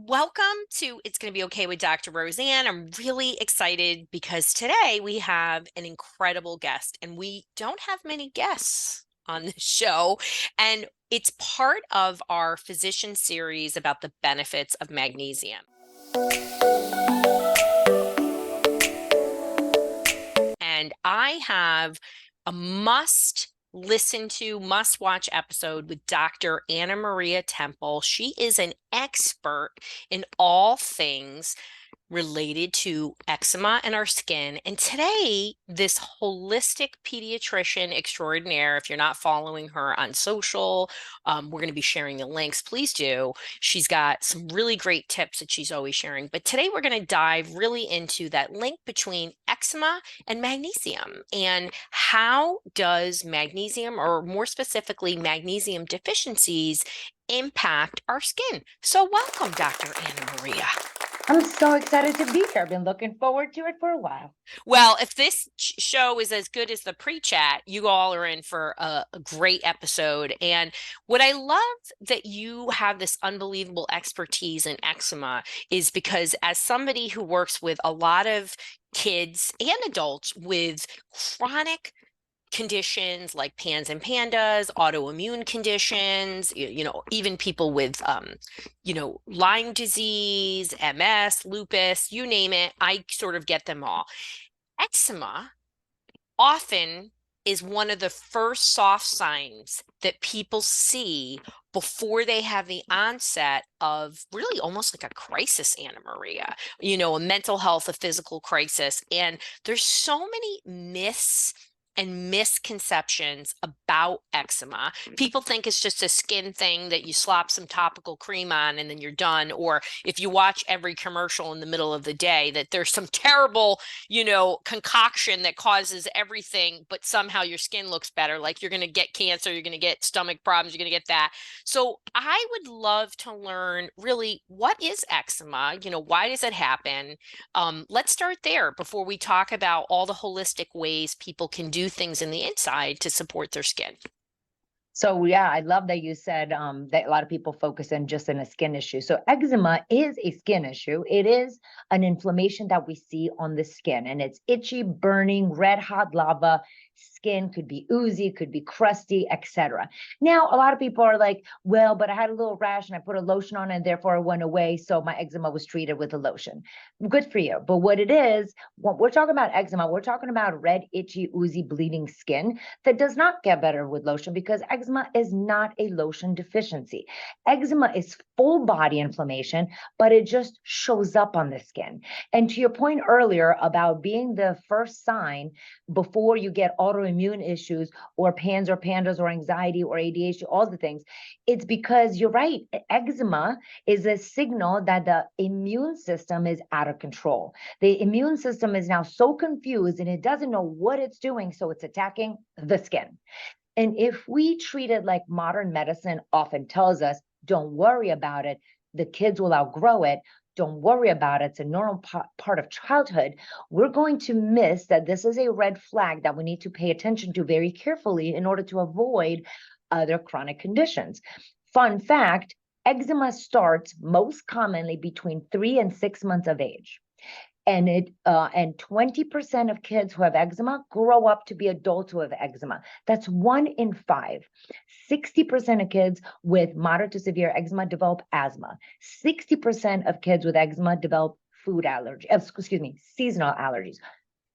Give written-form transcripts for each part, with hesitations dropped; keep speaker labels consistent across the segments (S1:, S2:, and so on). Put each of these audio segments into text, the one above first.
S1: Welcome to It's Going to Be Okay with Dr. Roseann. I'm really excited because today we have an incredible guest, and we don't have many guests on this show. And it's part of our physician series about the benefits of magnesium. And I have a must listen to, must watch episode with Dr. Anna Maria Temple. She is an expert in all things related to eczema and our skin. And today, this holistic pediatrician extraordinaire, if you're not following her on social, we're going to be sharing the links. Please do. She's got some really great tips that she's always sharing. But today, we're going to dive really into that link between eczema and magnesium. And how does magnesium, or more specifically, magnesium deficiencies, impact our skin? So welcome, Dr. Anna Maria.
S2: I'm so excited to be here. I've been looking forward to it for a while.
S1: Well, if this show is as good as the pre-chat, you all are in for a great episode. And what I love that you have this unbelievable expertise in eczema is because as somebody who works with a lot of kids and adults with chronic conditions like PANS and PANDAS, autoimmune conditions, even people with, Lyme disease, MS, lupus, you name it, I sort of get them all. Eczema often is one of the first soft signs that people see before they have the onset of really almost like a crisis, Anna Maria, a mental health, a physical crisis. And there's so many myths and misconceptions about eczema. People think it's just a skin thing that you slap some topical cream on and then you're done. Or if you watch every commercial in the middle of the day, that there's some terrible, concoction that causes everything, but somehow your skin looks better. Like you're going to get cancer, you're going to get stomach problems, you're going to get that. So I would love to learn really what is eczema? Why does it happen? Let's start there before we talk about all the holistic ways people can do things in the inside to support their skin.
S2: So yeah, I love that you said that a lot of people focus in just in a skin issue. So eczema is a skin issue. It is an inflammation that we see on the skin, and it's itchy, burning, red hot lava. Skin could be oozy, could be crusty, etc. Now, a lot of people are like, well, but I had a little rash and I put a lotion on and therefore it went away. So my eczema was treated with a lotion. Good for you. But what it is, when we're talking about eczema, we're talking about red, itchy, oozy, bleeding skin that does not get better with lotion, because eczema is not a lotion deficiency. Eczema is full body inflammation, but it just shows up on the skin. And to your point earlier about being the first sign before you get autoimmune issues or PANS or PANDAS or anxiety or ADHD, all the things, it's because you're right. Eczema is a signal that the immune system is out of control. The immune system is now so confused and it doesn't know what it's doing, so it's attacking the skin. And if we treat it like modern medicine often tells us, don't worry about it, the kids will outgrow it, don't worry about it, it's a normal part of childhood, we're going to miss that this is a red flag that we need to pay attention to very carefully in order to avoid other chronic conditions. Fun fact, eczema starts most commonly between 3 and 6 months of age. And 20% of kids who have eczema grow up to be adults who have eczema. That's 1 in 5. 60% of kids with moderate to severe eczema develop asthma. 60% of kids with eczema develop seasonal allergies.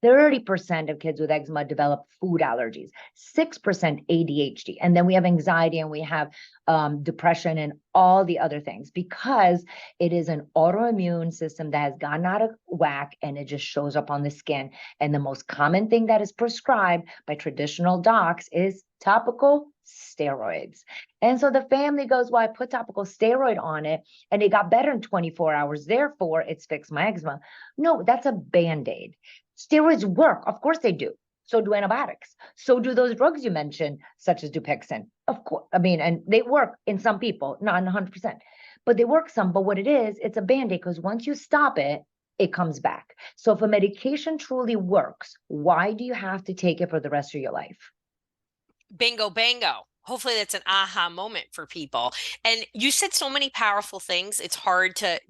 S2: 30% of kids with eczema develop food allergies, 6% ADHD. And then we have anxiety and we have depression and all the other things, because it is an autoimmune system that has gotten out of whack and it just shows up on the skin. And the most common thing that is prescribed by traditional docs is topical steroids. And so the family goes, well, I put topical steroid on it and it got better in 24 hours. Therefore, it's fixed my eczema. No, that's a Band-Aid. Steroids work. Of course they do. So do antibiotics. So do those drugs you mentioned, such as Dupixent. Of course. And they work in some people, not 100%, but they work some. But what it is, it's a Band-Aid, because once you stop it, it comes back. So if a medication truly works, why do you have to take it for the rest of your life?
S1: Bingo, bango. hopefully that's an aha moment for people. And you said so many powerful things. It's hard to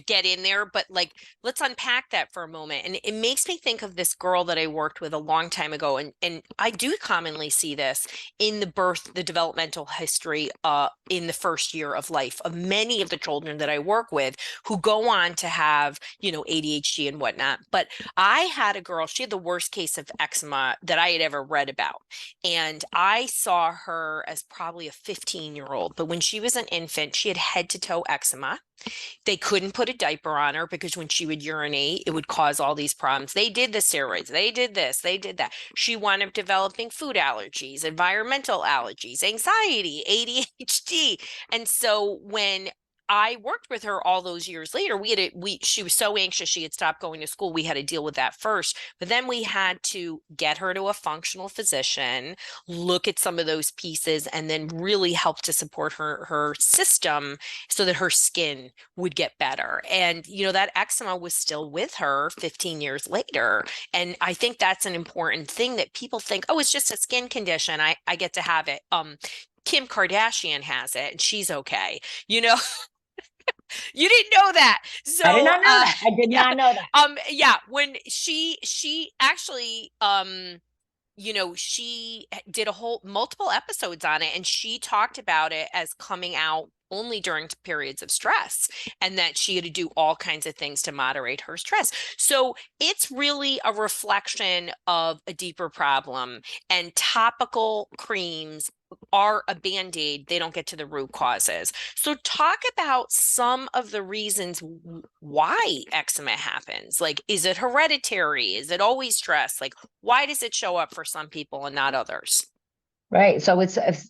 S1: get in there, but like let's unpack that for a moment. And it makes me think of this girl that I worked with a long time ago. And I do commonly see this in the developmental history in the first year of life of many of the children that I work with who go on to have, ADHD and whatnot. But I had a girl, she had the worst case of eczema that I had ever read about. And I saw her as probably a 15-year-old, but when she was an infant, she had head to toe eczema. They couldn't put a diaper on her because when she would urinate, it would cause all these problems. They did the steroids, they did this, they did that. She wound up developing food allergies, environmental allergies, anxiety, ADHD. And so when I worked with her all those years later, she was so anxious she had stopped going to school. We had to deal with that first, but then we had to get her to a functional physician, look at some of those pieces, and then really help to support her system so that her skin would get better. And, that eczema was still with her 15 years later. And I think that's an important thing that people think, oh, it's just a skin condition. I get to have it. Kim Kardashian has it and she's okay. You know, you didn't know that.
S2: I did
S1: So,
S2: not know that. I did
S1: yeah.
S2: not know that.
S1: Yeah, when she actually she did a whole multiple episodes on it and she talked about it as coming out only during periods of stress and that she had to do all kinds of things to moderate her stress. So it's really a reflection of a deeper problem, and topical creams are a band-aid. They don't get to the root causes. So talk about some of the reasons why eczema happens. Like, is it hereditary? Is it always stress? Like, why does it show up for some people and not others?
S2: Right. So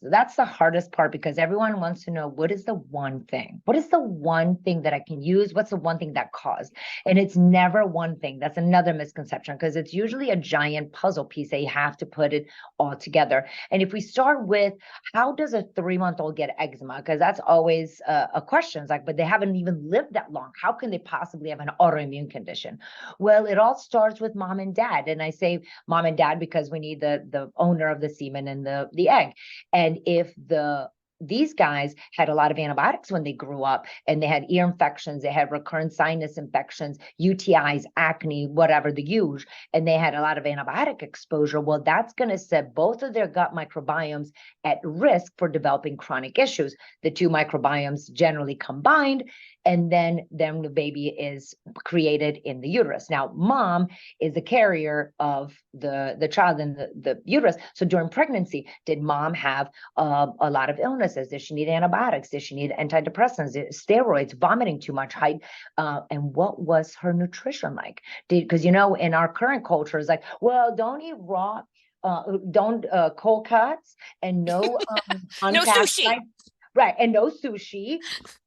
S2: that's the hardest part because everyone wants to know what is the one thing? What is the one thing that I can use? What's the one thing that caused? And it's never one thing. That's another misconception because it's usually a giant puzzle piece that you have to put it all together. And if we start with how does a 3-month-old get eczema? Because that's always a question. It's like, but they haven't even lived that long. How can they possibly have an autoimmune condition? Well, it all starts with mom and dad. And I say mom and dad because we need the owner of the semen and the egg. And if these guys had a lot of antibiotics when they grew up and they had ear infections, they had recurrent sinus infections, UTIs, acne, whatever the huge, and they had a lot of antibiotic exposure, well, that's going to set both of their gut microbiomes at risk for developing chronic issues. The two microbiomes generally combined, and then the baby is created in the uterus. Now, mom is the carrier of the child in the uterus. So during pregnancy, did mom have a lot of illnesses? Did she need antibiotics? Did she need antidepressants, steroids, vomiting too much, height? And what was her nutrition like? Because, in our current culture, it's like, well, don't eat raw, don't cold cuts and no
S1: No sushi.
S2: unpasteurized. Right. And no sushi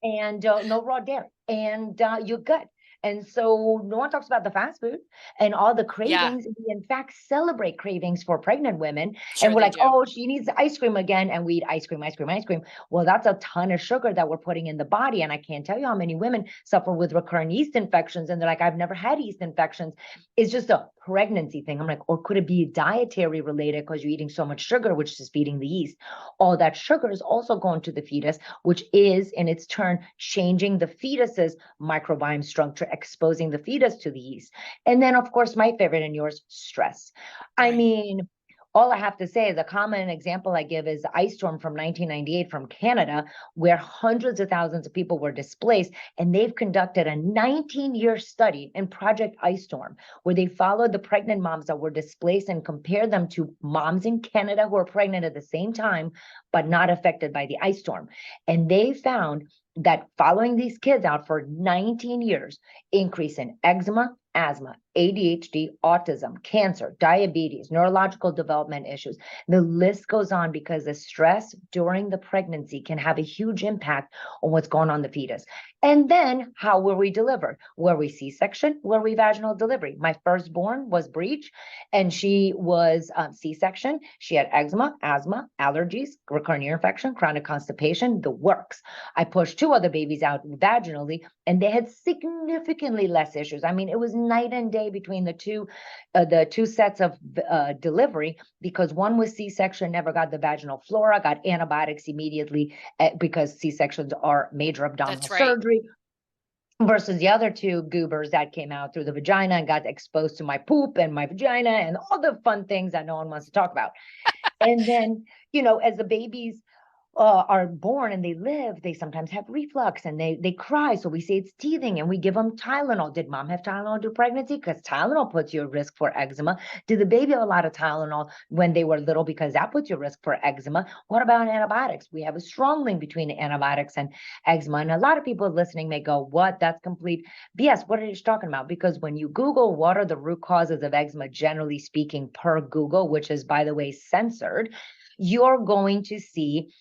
S2: and no raw dairy and you're good. And so no one talks about the fast food and all the
S1: Yeah,
S2: cravings. We in fact celebrate cravings for pregnant women. And
S1: sure
S2: we're
S1: they
S2: like,
S1: do.
S2: oh, she needs ice cream again. And we eat ice cream, ice cream, ice cream. Well, that's a ton of sugar that we're putting in the body. And I can't tell you how many women suffer with recurrent yeast infections. And they're like, I've never had yeast infections. It's just a pregnancy thing. I'm like, or could it be dietary related because you're eating so much sugar, which is feeding the yeast? All that sugar is also going to the fetus, which is in its turn changing the fetus's microbiome structure, exposing the fetus to the yeast. And then, of course, my favorite and yours, stress. I
S1: Right.
S2: mean, all I have to say is a common example I give is the ice storm from 1998 from Canada, where hundreds of thousands of people were displaced. And they've conducted a 19-year study in Project Ice Storm, where they followed the pregnant moms that were displaced and compared them to moms in Canada who were pregnant at the same time, but not affected by the ice storm. And they found that following these kids out for 19 years, increase in eczema, asthma, ADHD, autism, cancer, diabetes, neurological development issues. The list goes on because the stress during the pregnancy can have a huge impact on what's going on in the fetus. And then how were we delivered? Were we C-section? Were we vaginal delivery? My firstborn was breech and she was C-section. She had eczema, asthma, allergies, recurrent ear infection, chronic constipation, the works. I pushed two other babies out vaginally and they had significantly less issues. I mean, it was night and day between the two sets of delivery, because one was C-section, never got the vaginal flora, got antibiotics immediately because C-sections are major abdominal
S1: That's right.
S2: surgery, versus the other two goobers that came out through the vagina and got exposed to my poop and my vagina and all the fun things that no one wants to talk about. And then, as the babies are born and they live, they sometimes have reflux and they cry. So we say it's teething and we give them Tylenol. Did mom have Tylenol during pregnancy? Because Tylenol puts you at risk for eczema. Did the baby have a lot of Tylenol when they were little? Because that puts you at risk for eczema. What about antibiotics? We have a strong link between antibiotics and eczema. And a lot of people listening may go, what? That's complete BS. What are you talking about? Because when you Google what are the root causes of eczema, generally speaking, per Google, which is, by the way, censored, you're going to see,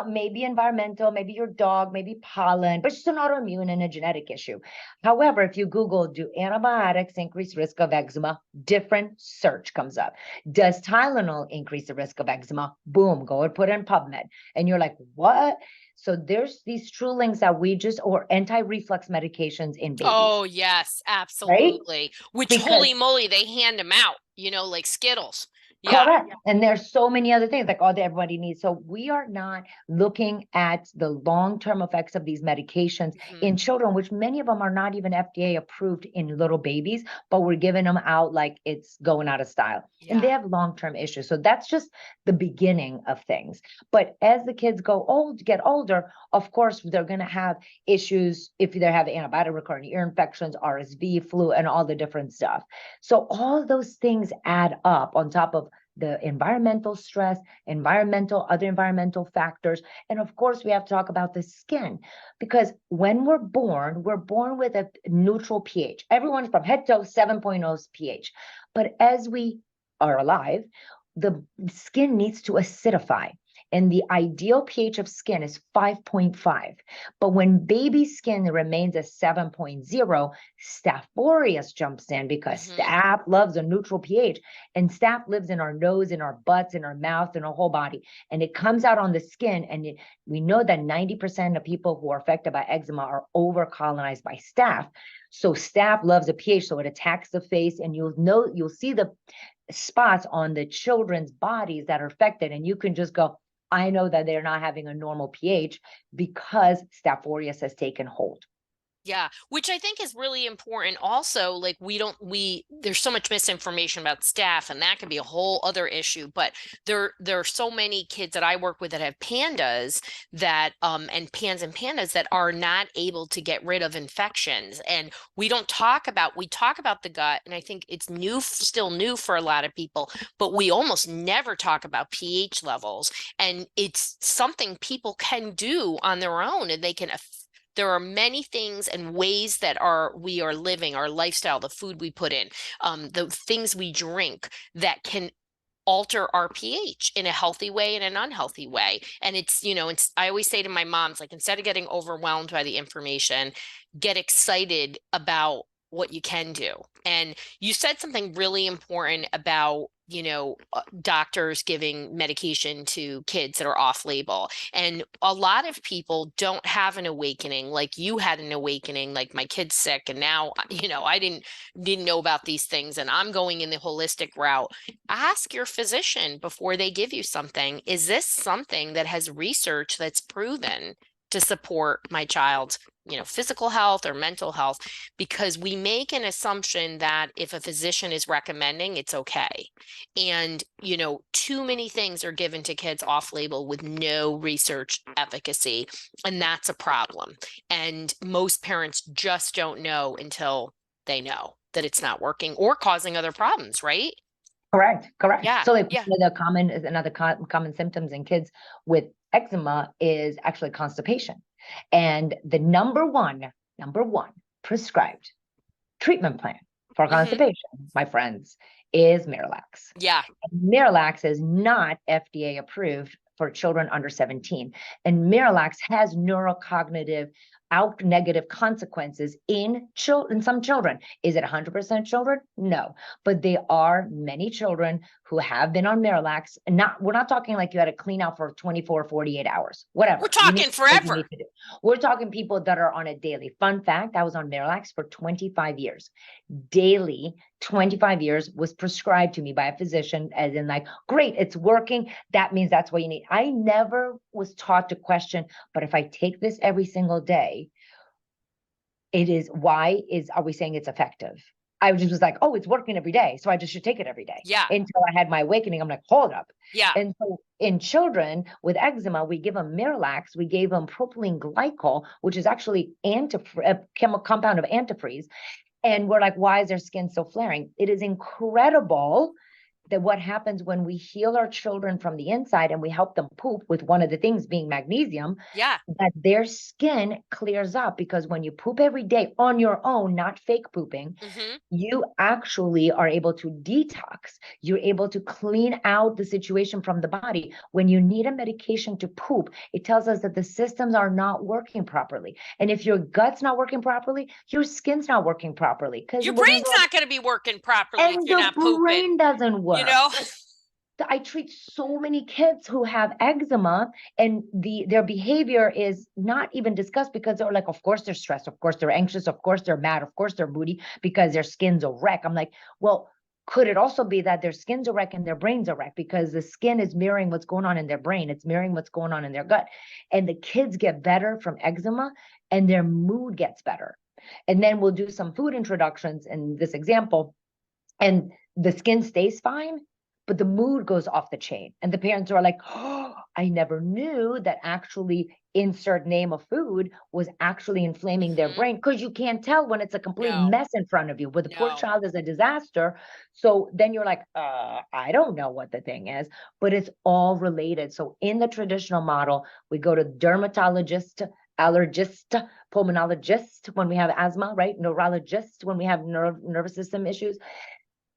S2: maybe environmental, maybe your dog, maybe pollen, but it's just an autoimmune and a genetic issue. However, if you Google, do antibiotics increase risk of eczema? Different search comes up. Does Tylenol increase the risk of eczema? Boom, go and put in PubMed. And you're like, what? So there's these true links that or anti-reflux medications in babies.
S1: Oh, yes,
S2: Right?
S1: absolutely. Which,
S2: Because
S1: holy moly, they hand them out, like Skittles. Yeah.
S2: correct. And there's so many other things like all that everybody needs. So we are not looking at the long-term effects of these medications in children, which many of them are not even FDA approved in little babies, but we're giving them out like it's going out of style.
S1: Yeah.
S2: And they have long-term issues. So that's just the beginning of things. But as the kids get older, of course, they're going to have issues if they have antibiotic recurrent ear infections, RSV, flu, and all the different stuff. So all those things add up on top of the environmental stress, other environmental factors. And of course, we have to talk about the skin, because when we're born with a neutral pH. Everyone from head to toe, 7.0 pH. But as we are alive, the skin needs to acidify. And the ideal pH of skin is 5.5. But when baby skin remains at 7.0, Staph aureus jumps in, because Staph loves a neutral pH. And Staph lives in our nose, in our butts, in our mouth, in our whole body. And it comes out on the skin. And we know that 90% of people who are affected by eczema are over-colonized by Staph. So Staph loves a pH, so it attacks the face. And you'll see the spots on the children's bodies that are affected. And you can just go, I know that they're not having a normal pH because Staph aureus has taken hold.
S1: Yeah, which I think is really important also. Like there's so much misinformation about Staph, and that could be a whole other issue. But there are so many kids that I work with that have PANDAS that and PANS and PANDAS that are not able to get rid of infections. And we talk about the gut, and I think it's still new for a lot of people, but we almost never talk about pH levels. And it's something people can do on their own, and there are many things and ways that we are living, our lifestyle, the food we put in, the things we drink that can alter our pH in a healthy way and an unhealthy way. And I always say to my moms, like, instead of getting overwhelmed by the information, get excited about what you can do. And you said something really important about, doctors giving medication to kids that are off label. And a lot of people don't have an awakening like you had an awakening, like my kid's sick and now, I didn't know about these things and I'm going in the holistic route. Ask your physician before they give you something. Is this something that has research that's proven to support my child's physical health or mental health? Because we make an assumption that if a physician is recommending, it's okay. And, too many things are given to kids off label with no research efficacy. And that's a problem. And most parents just don't know until they know that it's not working or causing other problems, right?
S2: Correct.
S1: Yeah.
S2: So another common symptoms in kids with eczema is actually constipation. And the number one prescribed treatment plan for constipation, my friends, is Miralax.
S1: Yeah.
S2: Miralax is not FDA approved for children under 17. And Miralax has neurocognitive without negative consequences in some children. Is it 100% children? No, but there are many children who have been on Miralax. We're not talking like you had to clean out for 24, 48 hours,
S1: We're
S2: whatever. You need
S1: talking
S2: to do what you
S1: forever.
S2: need to do. We're talking people that are on a daily. Fun fact, I was on Miralax for 25 years. Daily, 25 years was prescribed to me by a physician, as in like, great, it's working. That means that's what you need. I never was taught to question, but if I take this every single day, are we saying it's effective? I just was like, oh, it's working every day, so I just should take it every day.
S1: Yeah.
S2: Until I had my awakening, I'm like, hold up.
S1: Yeah.
S2: And so in children with eczema, we give them Miralax, we gave them propylene glycol, which is actually a chemical compound of antifreeze. And we're like, why is their skin so flaring? It is incredible that what happens when we heal our children from the inside and we help them poop, with one of the things being magnesium,
S1: Yeah.
S2: that their skin clears up. Because when you poop every day on your own, not fake pooping, you actually are able to detox. You're able to clean out the situation from the body. When you need a medication to poop, it tells us that the systems are not working properly. And if your gut's not working properly, your skin's not working properly. Because
S1: Your brain's not going to be working properly if
S2: and
S1: you're
S2: the
S1: not pooping.
S2: brain doesn't work.
S1: You know?
S2: I treat so many kids who have eczema, and their behavior is not even discussed, because they're like, of course they're stressed, of course they're anxious, of course they're mad, of course they're moody because their skin's a wreck. I'm like, well, could it also be that their skin's a wreck and their brain's a wreck? Because the skin is mirroring what's going on in their brain. It's mirroring what's going on in their gut. And the kids get better from eczema and their mood gets better. And then we'll do some food introductions in this example, and the skin stays fine, but the mood goes off the chain. And the parents are like, oh, I never knew that actually insert name of food was actually inflaming their brain. Because you can't tell when it's a complete mess in front of you, where the poor child is a disaster. So then you're like, I don't know what the thing is, but it's all related. So in the traditional model, we go to dermatologist, allergist, pulmonologist when we have asthma, right? Neurologist when we have nervous system issues.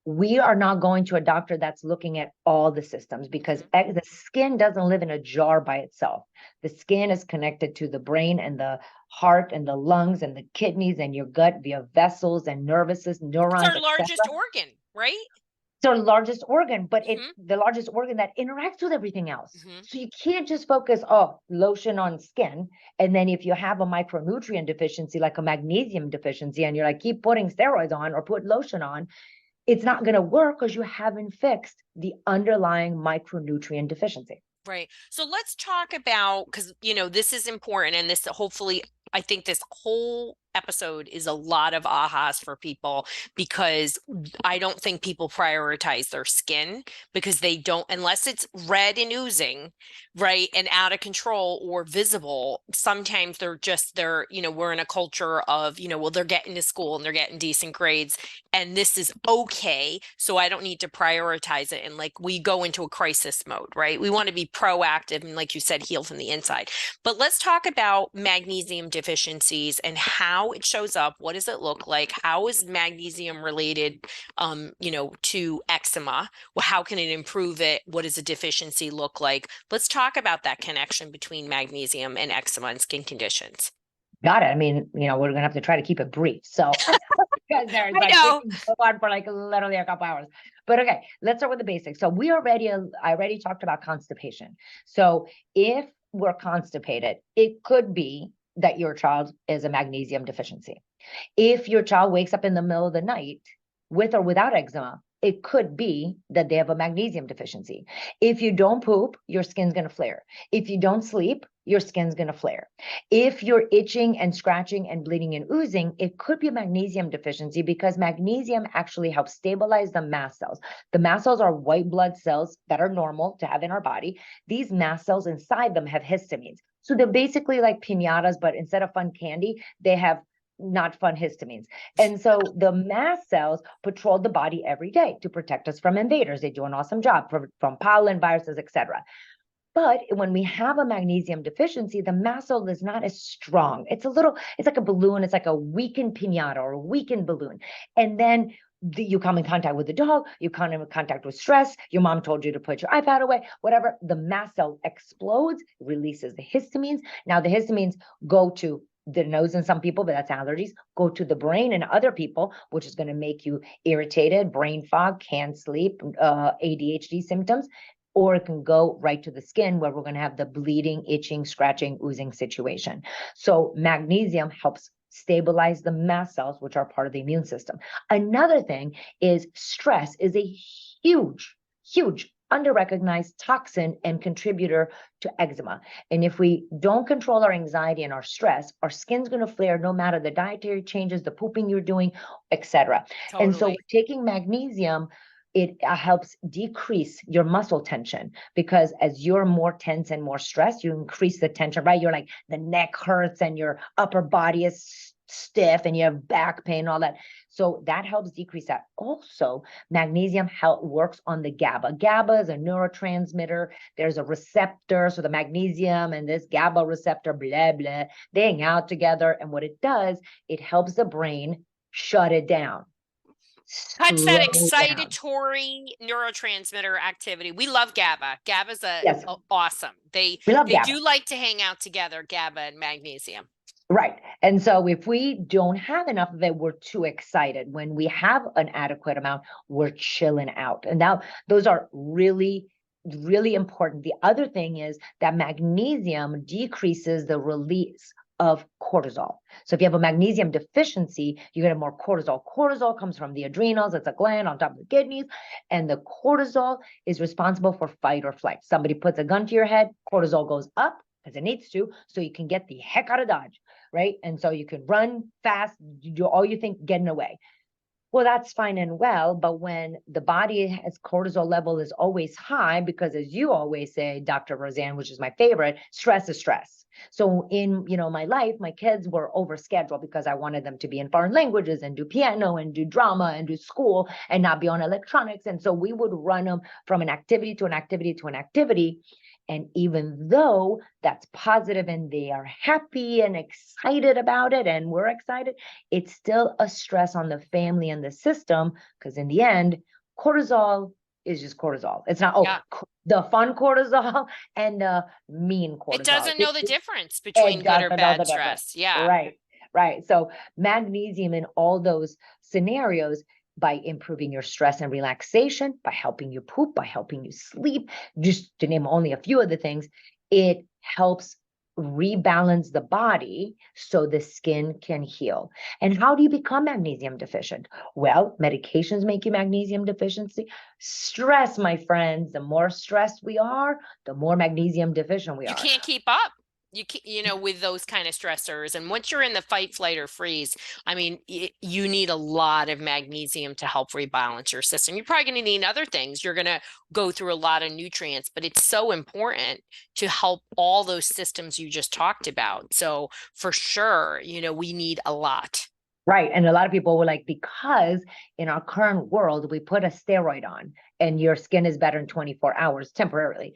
S2: We are not going to a doctor that's looking at all the systems, because the skin doesn't live in a jar by itself. The skin is connected to the brain and the heart and the lungs and the kidneys and your gut via vessels and nervous system, neurons.
S1: It's our largest organ, right?
S2: It's our largest organ, but it's the largest organ that interacts with everything else. So you can't just focus, lotion on skin. And then if you have a micronutrient deficiency, like a magnesium deficiency, and you're like, keep putting steroids on or put lotion on, it's not going to work because you haven't fixed the underlying micronutrient deficiency.
S1: Right. So let's talk about, because, this is important, and this hopefully, I think this whole episode is a lot of ahas for people, because I don't think people prioritize their skin, because they don't, unless it's red and oozing, right, and out of control or visible. Sometimes we're in a culture of, well, they're getting to school and they're getting decent grades and this is okay, so I don't need to prioritize it. And like, we go into a crisis mode, right? We want to be proactive and, like you said, heal from the inside. But let's talk about magnesium deficiencies and how it shows up. What does it look like? How is magnesium related, to eczema? Well, how can it improve it? What does a deficiency look like? Let's talk about that connection between magnesium and eczema and skin conditions.
S2: Got it. I mean, we're going to have to try to keep it brief. So, because there's like, go on for like literally a couple hours. But okay, let's start with the basics. So I already talked about constipation. So if we're constipated, it could be that your child is a magnesium deficiency. If your child wakes up in the middle of the night with or without eczema, it could be that they have a magnesium deficiency. If you don't poop, your skin's going to flare. If you don't sleep, your skin's going to flare. If you're itching and scratching and bleeding and oozing, it could be a magnesium deficiency, because magnesium actually helps stabilize the mast cells. The mast cells are white blood cells that are normal to have in our body. These mast cells inside them have histamines. So they're basically like piñatas, but instead of fun candy, they have not fun histamines. And so the mast cells patrol the body every day to protect us from invaders. They do an awesome job from pollen, viruses, etc. But when we have a magnesium deficiency, the mast cell is not as strong. It's like a balloon. It's like a weakened piñata or a weakened balloon. And then you come in contact with the dog, you come in contact with stress, your mom told you to put your iPad away, whatever, the mast cell explodes, releases the histamines. Now the histamines go to the nose in some people, but that's allergies, go to the brain in other people, which is going to make you irritated, brain fog, can't sleep, ADHD symptoms, or it can go right to the skin where we're going to have the bleeding, itching, scratching, oozing situation. So magnesium helps stabilize the mast cells, which are part of the immune system. Another thing is stress is a huge, huge under-recognized toxin and contributor to eczema. And if we don't control our anxiety and our stress, our skin's going to flare no matter the dietary changes, the pooping you're doing, etc. And so
S1: Totally.
S2: taking magnesium, it helps decrease your muscle tension, because as you're more tense and more stressed, you increase the tension, right? You're like, the neck hurts and your upper body is stiff and you have back pain, all that. So that helps decrease that. Also, magnesium works on the GABA. GABA is a neurotransmitter. There's a receptor. So the magnesium and this GABA receptor, blah, blah, they hang out together. And what it does, it helps the brain shut it down.
S1: Cuts that
S2: Slow down.
S1: excitatory neurotransmitter activity. We love GABA. GABA's
S2: Yes,
S1: awesome.
S2: we love
S1: They
S2: GABA.
S1: do like to hang out together, GABA and magnesium.
S2: Right. And so if we don't have enough of it, we're too excited. When we have an adequate amount, we're chilling out. And now those are really, really important. The other thing is that magnesium decreases the release of cortisol. So if you have a magnesium deficiency, you get more cortisol. Cortisol comes from the adrenals. It's a gland on top of the kidneys. And the cortisol is responsible for fight or flight. Somebody puts a gun to your head, cortisol goes up because it needs to, so you can get the heck out of Dodge, right? And so you can run fast, do all you think getting away. Well, that's fine and well, but when the body's cortisol level is always high, because as you always say, Dr. Roseann, which is my favorite, stress is stress. So in, my life, my kids were overscheduled because I wanted them to be in foreign languages and do piano and do drama and do school and not be on electronics. And so we would run them from an activity to an activity to an activity. And even though that's positive and they are happy and excited about it, and we're excited, it's still a stress on the family and the system, because in the end, cortisol is just cortisol. It's not,
S1: Yeah.
S2: the fun cortisol and the mean cortisol.
S1: It doesn't know the difference
S2: It
S1: between good or
S2: doesn't know the
S1: bad
S2: difference.
S1: stress. Yeah.
S2: Right, right. So magnesium in all those scenarios, by improving your stress and relaxation, by helping you poop, by helping you sleep, just to name only a few of the things, it helps rebalance the body so the skin can heal. And how do you become magnesium deficient? Well, medications make you magnesium deficiency. Stress, my friends, the more stressed we are, the more magnesium deficient we
S1: You
S2: are.
S1: can't keep up. With those kind of stressors. And once you're in the fight, flight, or freeze, I mean, you need a lot of magnesium to help rebalance your system. You're probably going to need other things. You're going to go through a lot of nutrients, but it's so important to help all those systems you just talked about. So for sure, we need a lot.
S2: Right. And a lot of people were like, because in our current world, we put a steroid on and your skin is better in 24 hours temporarily.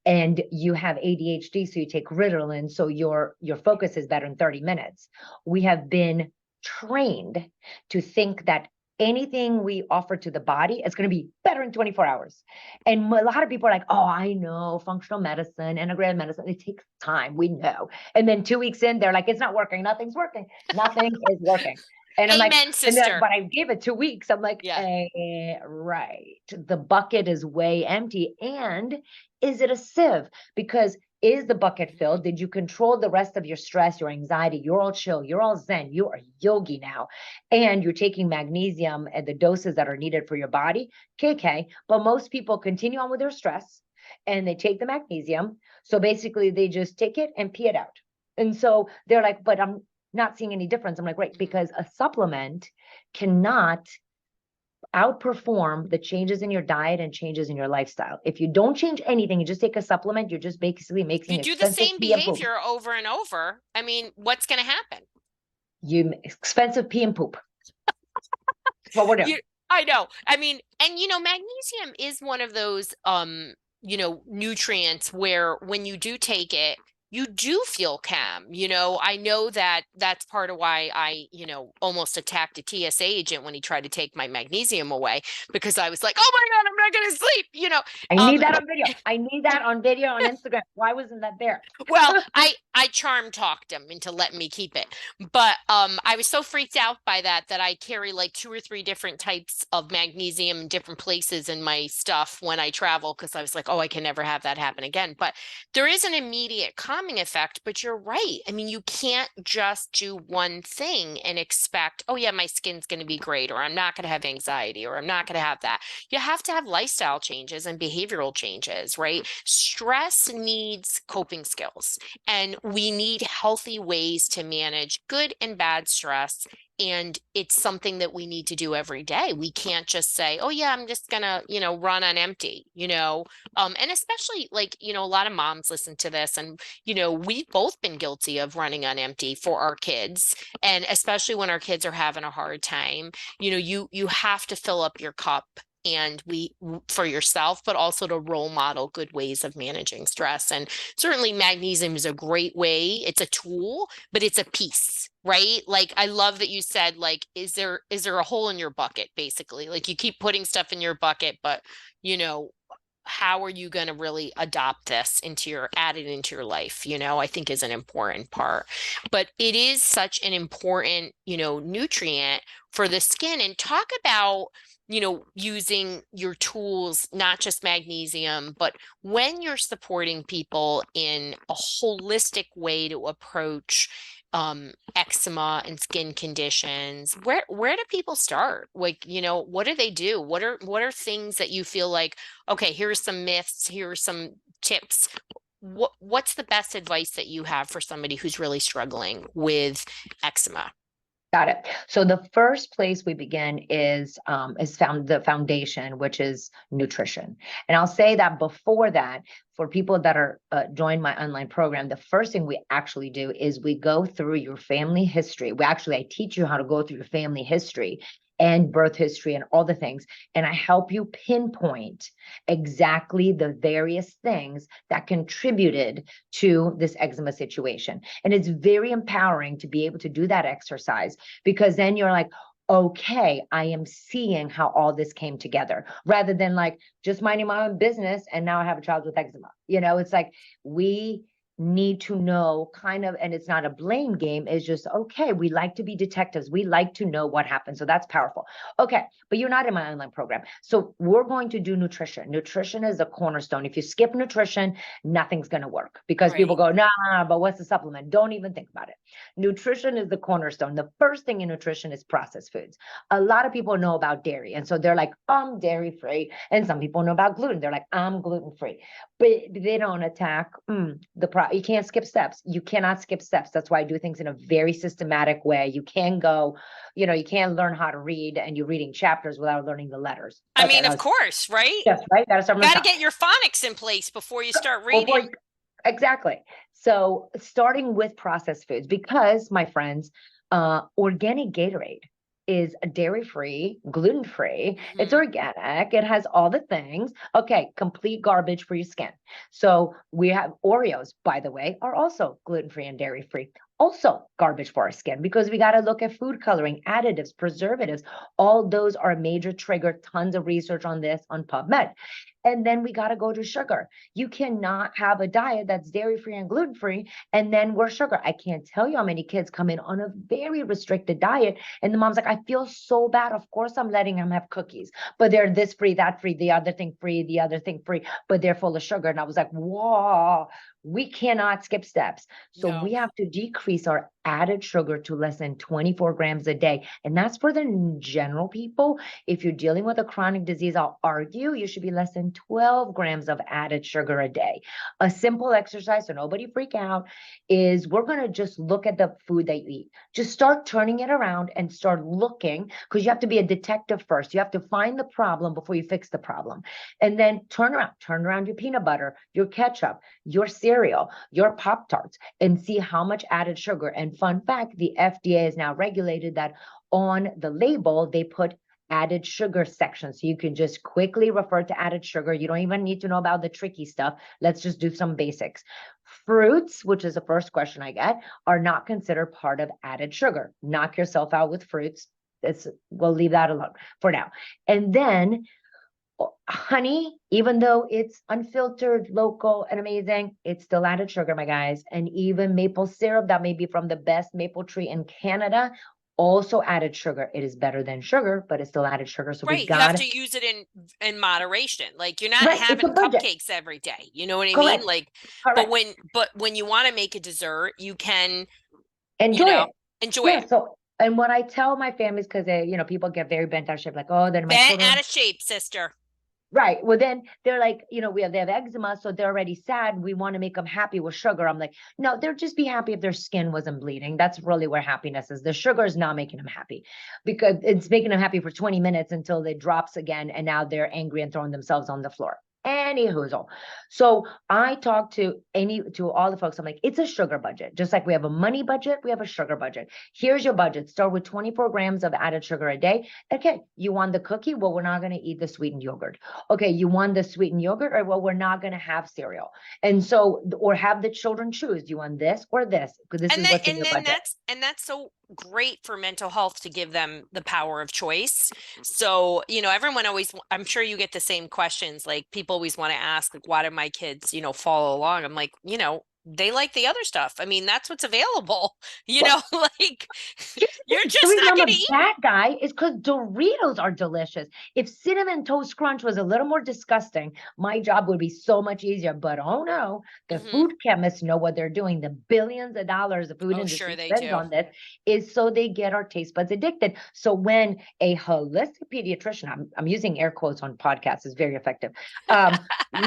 S2: And you have ADHD, so you take Ritalin, so your focus is better in 30 minutes. We have been trained to think that anything we offer to the body is going to be better in 24 hours. And a lot of people are like, oh, I know functional medicine, integrative medicine, it takes time. We know. And then 2 weeks in, they're like, it's not working. Nothing's working. Nothing is working. And I'm
S1: Amen,
S2: like,
S1: sister.
S2: but I gave it 2 weeks. I'm like,
S1: Yeah.
S2: Right. The bucket is way empty. And is it a sieve? Because is the bucket filled? Did you control the rest of your stress, your anxiety? You're all chill. You're all zen. You are yogi now. And you're taking magnesium at the doses that are needed for your body. KK. But most people continue on with their stress and they take the magnesium. So basically they just take it and pee it out. And so they're like, but I'm not seeing any difference. I'm like, right, because a supplement cannot outperform the changes in your diet and changes in your lifestyle. If you don't change anything, you just take a supplement, you're just basically making
S1: You do the
S2: expensive
S1: same
S2: pee and poop.
S1: behavior over and over. I mean, what's going to happen?
S2: Expensive pee and poop. That's what we're doing.
S1: I know. I mean, and magnesium is one of those nutrients where when you do take it, you do feel calm. I know that that's part of why I, almost attacked a TSA agent when he tried to take my magnesium away, because I was like, oh my God, I'm not going to sleep,
S2: I need that on video. I need that on video on Instagram. Why wasn't that there?
S1: Well, I charm talked him into letting me keep it. But I was so freaked out by that I carry like 2 or 3 different types of magnesium in different places in my stuff when I travel, because I was like, oh, I can never have that happen again. But there is an immediate calming effect, but you're right. I mean, you can't just do one thing and expect, oh yeah, my skin's going to be great, or I'm not going to have anxiety, or I'm not going to have that. You have to have lifestyle changes and behavioral changes, right? Stress needs coping skills, and we need healthy ways to manage good and bad stress. And it's something that we need to do every day. We can't just say, oh yeah, I'm just gonna, run on empty, and especially like, a lot of moms listen to this, and, we've both been guilty of running on empty for our kids. And especially when our kids are having a hard time, you have to fill up your cup, and for yourself, but also to role model good ways of managing stress. And certainly magnesium is a great way. It's a tool, but it's a piece, right? Like, I love that you said, like, is there a hole in your bucket, basically? Like, you keep putting stuff in your bucket, but how are you going to really adopt this add it into your life, I think is an important part. But it is such an important, nutrient for the skin. And talk about, using your tools, not just magnesium, but when you're supporting people in a holistic way to approach eczema and skin conditions, where do people start? Like, what do they do? What are things that you feel like, okay, here's some myths, here are some tips. What's the best advice that you have for somebody who's really struggling with eczema?
S2: Got it. So the first place we begin is found the foundation, which is nutrition. And I'll say that before that, for people that are join my online program, the first thing we actually do is we go through your family history. I teach you how to go through your family history and birth history and all the things. And I help you pinpoint exactly the various things that contributed to this eczema situation. And it's very empowering to be able to do that exercise, because then you're like, okay, I am seeing how all this came together, rather than like just minding my own business and now I have a child with eczema. It's like we need to know kind of, and it's not a blame game, it's just, okay, we like to be detectives, we like to know what happened. So that's powerful. Okay, but you're not in my online program, so we're going to do nutrition is a cornerstone. If you skip nutrition, nothing's going to work, because
S1: Right.
S2: people go, nah, but what's the supplement? Don't even think about it. Nutrition is the cornerstone. The first thing in nutrition is processed foods. A lot of people know about dairy, and so they're like, I'm dairy free, and some people know about gluten, they're like, I'm gluten free, but they don't attack you can't skip steps. You cannot skip steps. That's why I do things in a very systematic way. You can go, you can't learn how to read and you're reading chapters without learning the letters.
S1: I mean, of course, right?
S2: Yes, right. Gotta start from the
S1: Got to
S2: top.
S1: get your phonics in place before you start reading.
S2: Exactly. So starting with processed foods, because my friends, organic Gatorade is dairy-free, gluten-free, it's organic, it has all the things. Okay, complete garbage for your skin. So we have Oreos, by the way, are also gluten-free and dairy-free. Also garbage for our skin, because we got to look at food coloring, additives, preservatives. All those are a major trigger. Tons of research on this on PubMed. And then we got to go to sugar. You cannot have a diet that's dairy-free and gluten-free and then we're sugar. I can't tell you how many kids come in on a very restricted diet and the mom's like, I feel so bad. Of course I'm letting them have cookies, but they're this free, that free, the other thing free, the other thing free, but they're full of sugar. And I was like, whoa, we cannot skip steps. So
S1: No.
S2: we have to decrease our added sugar to less than 24 grams a day. And that's for the general people. If you're dealing with a chronic disease, I'll argue you should be less than 12 grams of added sugar a day. A simple exercise, so nobody freak out, is we're going to just look at the food that you eat. Just start turning it around and start looking, because you have to be a detective first. You have to find the problem before you fix the problem. And then turn around your peanut butter, your ketchup, your cereal, your Pop-Tarts, and see how much added sugar. And fun fact, the FDA has now regulated that on the label, they put added sugar section. So you can just quickly refer to added sugar. You don't even need to know about the tricky stuff. Let's just do some basics. Fruits, which is the first question I get, are not considered part of added sugar. Knock yourself out with fruits. We'll leave that alone for now. And then Honey, even though it's unfiltered, local, and amazing, it's still added sugar, my guys. And even maple syrup that may be from the best maple tree in Canada, also added sugar. It is better than sugar, but it's still added sugar. So we
S1: Right. You have
S2: got
S1: to use it in moderation. Like you're not
S2: right. It's a
S1: having
S2: budget.
S1: cupcakes every day. You know what I mean?
S2: Correct.
S1: Like,
S2: Correct.
S1: but when you want to make a dessert, you can, you
S2: Enjoy
S1: know,
S2: it.
S1: enjoy
S2: Yeah.
S1: it.
S2: So, and what I tell my families, because they, people get very bent out of shape, like, oh, then my
S1: Bent out
S2: children.
S1: of shape, sister.
S2: Right. Well, then they're like, they have eczema, so they're already sad. We want to make them happy with sugar. I'm like, no, they'll just be happy if their skin wasn't bleeding. That's really where happiness is. The sugar is not making them happy because it's making them happy for 20 minutes until it drops again. And now they're angry and throwing themselves on the floor. Any hoozle. So I talk to all the folks. I'm like, it's a sugar budget. Just like we have a money budget, we have a sugar budget. Here's your budget. Start with 24 grams of added sugar a day. Okay, you want the cookie? Well, we're not going to eat the sweetened yogurt. Okay, you want the sweetened yogurt? Or well, we're not going to have cereal. And so, or have the children choose. Do you want this or this? Because this is what's in your budget.
S1: That's so great for mental health to give them the power of choice. So, everyone always, I'm sure you get the same questions. Like people always want to ask, like, why do my kids, follow along? I'm like, they like the other stuff. I mean, that's what's available,
S2: Well,
S1: like
S2: here's
S1: you're
S2: the
S1: just
S2: reason
S1: not
S2: I'm
S1: going to
S2: a
S1: eat.
S2: bad guy is because Doritos are delicious. If Cinnamon Toast Crunch was a little more disgusting, my job would be so much easier. But oh no, the
S1: Hmm.
S2: food chemists know what they're doing. The billions of dollars the food
S1: Oh, sure
S2: industry
S1: they
S2: spends
S1: do.
S2: on this is so they get our taste buds addicted. So when a holistic pediatrician, I'm using air quotes on podcasts, is very effective.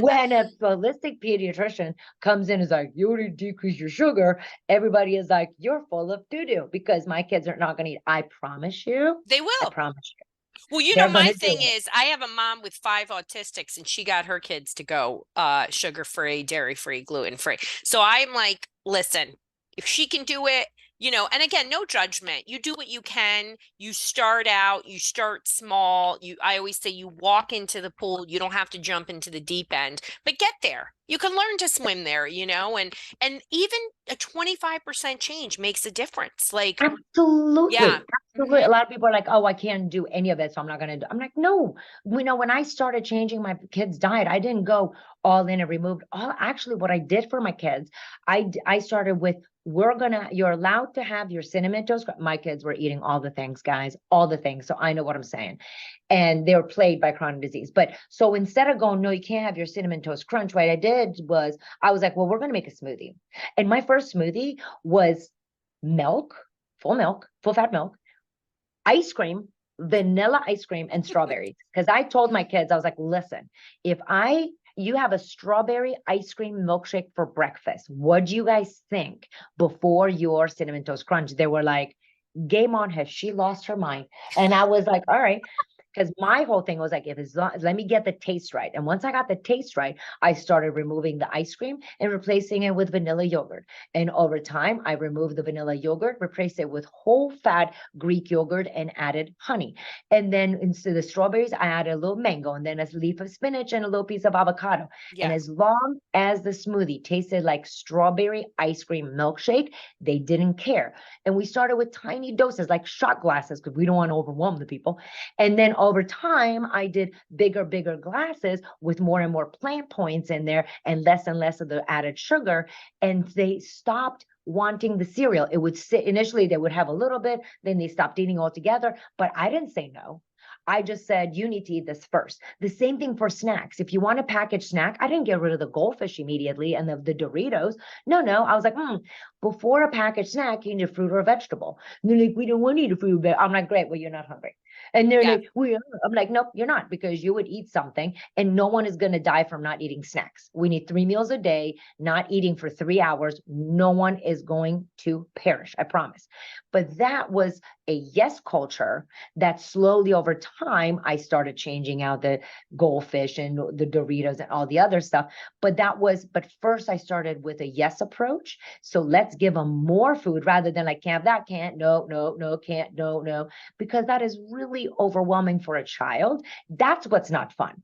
S2: When a holistic pediatrician comes in and is like, you need to decrease your sugar, everybody is like, you're full of doo-doo because my kids are not going to eat. I promise you.
S1: They
S2: I
S1: will.
S2: promise you.
S1: Well,
S2: They're going
S1: my
S2: to do
S1: thing
S2: it.
S1: is I have a mom with 5 autistics and she got her kids to go sugar-free, dairy-free, gluten-free. So I'm like, listen, if she can do it, and again, no judgment. You do what you can. You start out, you start small. I always say you walk into the pool, you don't have to jump into the deep end, but get there. You can learn to swim there, and even a 25% change makes a difference. Like, yeah.
S2: Absolutely. Absolutely.
S1: Hmm.
S2: A lot of people are like, oh, I can't do any of it, so I'm not going to do. I'm like, no. When I started changing my kids' diet, I didn't go all in and removed all. Actually, what I did for my kids, I started with, you're allowed to have your cinnamon toast. My kids were eating all the things, guys, all the things. So I know what I'm saying. And they were plagued by chronic disease. But so instead of going, no, you can't have your cinnamon toast crunch, what I did was I was like, well, we're going to make a smoothie. And my first smoothie was milk, full fat milk, ice cream, vanilla ice cream, and strawberries. Because I told my kids, I was like, listen, if you have a strawberry ice cream milkshake for breakfast, what do you guys think before your cinnamon toast crunch? They were like, game on, has she lost her mind? And I was like, all right. Because my whole thing was like, let me get the taste right. And once I got the taste right, I started removing the ice cream and replacing it with vanilla yogurt. And over time, I removed the vanilla yogurt, replaced it with whole fat Greek yogurt, and added honey. And then instead of the strawberries, I added a little mango and then a leaf of spinach and a little piece of avocado. And
S1: Yeah.
S2: as long as the smoothie tasted like strawberry ice cream milkshake, they didn't care. And we started with tiny doses, like shot glasses, because we don't want to overwhelm the people. And then over time, I did bigger glasses with more and more plant points in there and less of the added sugar. And they stopped wanting the cereal. It would sit initially, they would have a little bit, then they stopped eating altogether. But I didn't say no. I just said, you need to eat this first. The same thing for snacks. If you want a packaged snack, I didn't get rid of the goldfish immediately and the Doritos. No. I was like, before a packaged snack, you need a fruit or a vegetable. And they're like, we don't want to eat a fruit. I'm like, great, well, you're not hungry. And they're
S1: Yeah.
S2: like, I'm like, nope, you're not, because you would eat something and no one is going to die from not eating snacks. We need 3 meals a day, not eating for 3 hours. No one is going to perish, I promise. But that was a yes culture that slowly over time, I started changing out the goldfish and the Doritos and all the other stuff. But first I started with a yes approach. So let's give them more food rather than like, can't, that can't, no, can't, no, because that is really overwhelming for a child. That's what's not fun.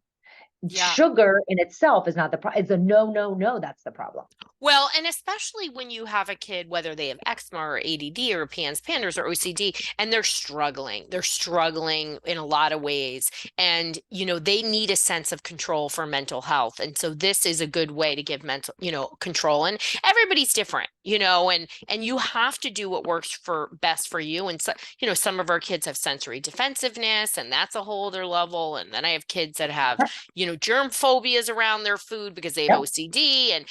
S1: Yeah.
S2: Sugar in itself is not the problem. It's a no, no, no. That's the problem.
S1: Well, and especially when you have a kid, whether they have eczema or ADD or PANS, PANDAS or OCD, and they're struggling in a lot of ways. And, they need a sense of control for mental health. And so this is a good way to give mental, control. And everybody's different, and you have to do what works for best for you. And so, some of our kids have sensory defensiveness, and that's a whole other level. And then I have kids that have, germ phobias around their food because they have
S2: Yeah.
S1: OCD. And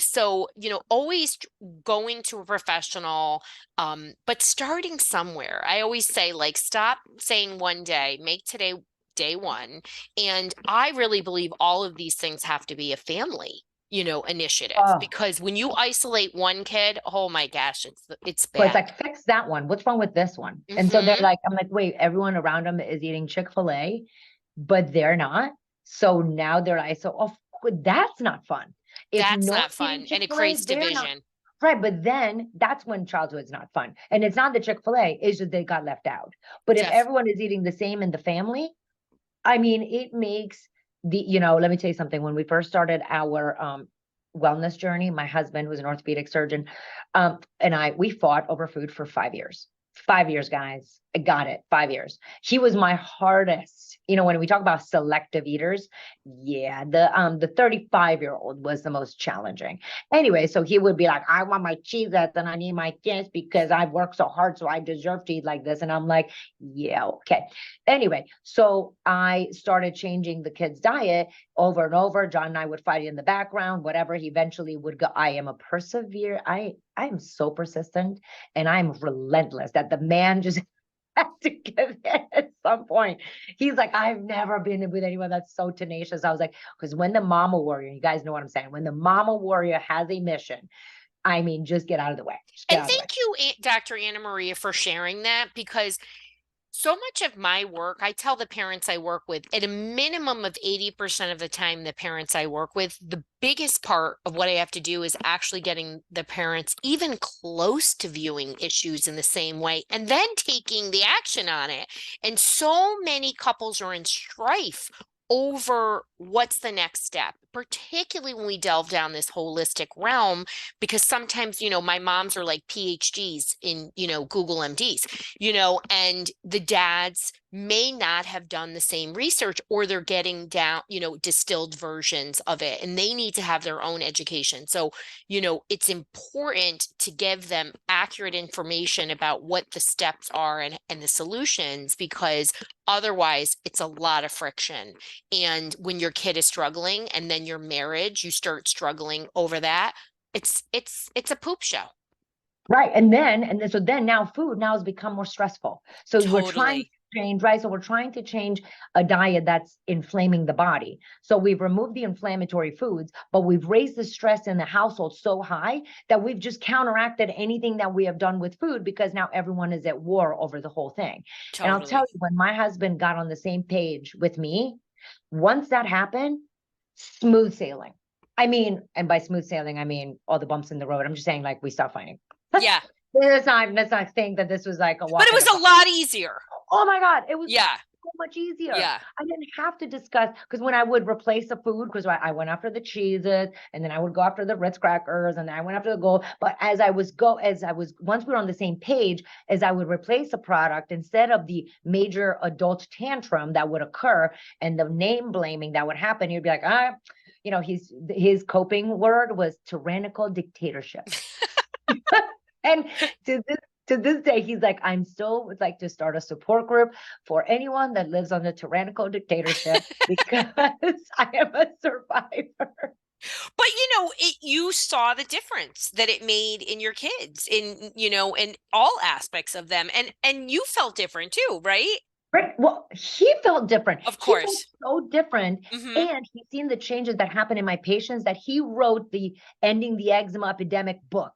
S1: so always going to a professional, but starting somewhere. I always say, like, stop saying one day, make today day one. And I really believe all of these things have to be a family, initiative,
S2: Oh,
S1: because when you isolate one kid, oh my gosh, it's
S2: so it's
S1: bad.
S2: like, fix that one. What's wrong with this one? And so they're
S1: Hmm.
S2: like, I'm like, wait, everyone around them is eating Chick-fil-A, but they're not. So now they're like, so that's not fun. If
S1: That's
S2: no one's
S1: not
S2: eating
S1: fun, and it
S2: Chick-fil-A,
S1: creates
S2: they're not.
S1: division.
S2: Right. But then that's when childhood's not fun. And it's not the Chick-fil-A, it's just they got left out. But if
S1: Def
S2: everyone is eating the same in the family, I mean, it makes let me tell you something. When we first started our wellness journey, my husband, who's an orthopedic surgeon, and we fought over food for 5 years. 5 years, guys. I got it. 5 years. He was my hardest. When we talk about selective eaters, yeah, the 35-year-old was the most challenging. Anyway, so he would be like, I want my Cheez-Its and I need my this because I've worked so hard, so I deserve to eat like this. And I'm like, yeah, okay. Anyway, so I started changing the kids' diet over and over. John and I would fight in the background, whatever. He eventually would go. I am so persistent and I'm relentless that the man just had to give in at some point. He's like, I've never been with anyone that's so tenacious. I was like, because when the mama warrior, you guys know what I'm saying, when the mama warrior has a mission, I mean, just get out of the way. Just get
S1: And
S2: out of the way.
S1: thank you, Dr. Anna Maria, for sharing that, because so much of my work, I tell the parents I work with, at a minimum of 80% of the time, the parents I work with, the biggest part of what I have to do is actually getting the parents even close to viewing issues in the same way and then taking the action on it. And so many couples are in strife over what's the next step, particularly when we delve down this holistic realm, because sometimes, my moms are like PhDs in, Google MDs, and the dads may not have done the same research, or they're getting down, distilled versions of it, and they need to have their own education. So, it's important to give them accurate information about what the steps are and the solutions, because otherwise it's a lot of friction. And when your kid is struggling and then your marriage, you start struggling over that, it's a poop show.
S2: Right. So then now food now has become more stressful. So we're trying to
S1: Totally.
S2: change, right? So we're trying to change a diet that's inflaming the body. So we've removed the inflammatory foods, but we've raised the stress in the household so high that we've just counteracted anything that we have done with food, because now everyone is at war over the whole thing. And I'll tell
S1: Totally.
S2: you, when my husband got on the same page with me, once that happened, smooth sailing. I mean, and by smooth sailing, I mean all the bumps in the road. I'm just saying, like, we stopped fighting.
S1: Yeah.
S2: Let's not think that this was like a
S1: But
S2: walk
S1: it
S2: in
S1: was
S2: the
S1: a
S2: park.
S1: lot easier.
S2: Oh my God, it was
S1: Yeah.
S2: so much easier.
S1: Yeah.
S2: I didn't have to discuss, because when I would replace a food, because I went after the cheeses, and then I would go after the Ritz crackers, and then I went after the gold. But once we were on the same page, as I would replace a product, instead of the major adult tantrum that would occur and the name blaming that would happen, he'd be like, his coping word was tyrannical dictatorship. And to this day, he's like, I'm still would like to start a support group for anyone that lives under tyrannical dictatorship, because I am a survivor.
S1: But you saw the difference that it made in your kids, in all aspects of them. And you felt different too, right?
S2: Right. Well, he felt different.
S1: Of
S2: He felt
S1: course.
S2: so different.
S1: Hmm.
S2: And he's seen the changes that happen in my patients, that he wrote the Ending the Eczema Epidemic book.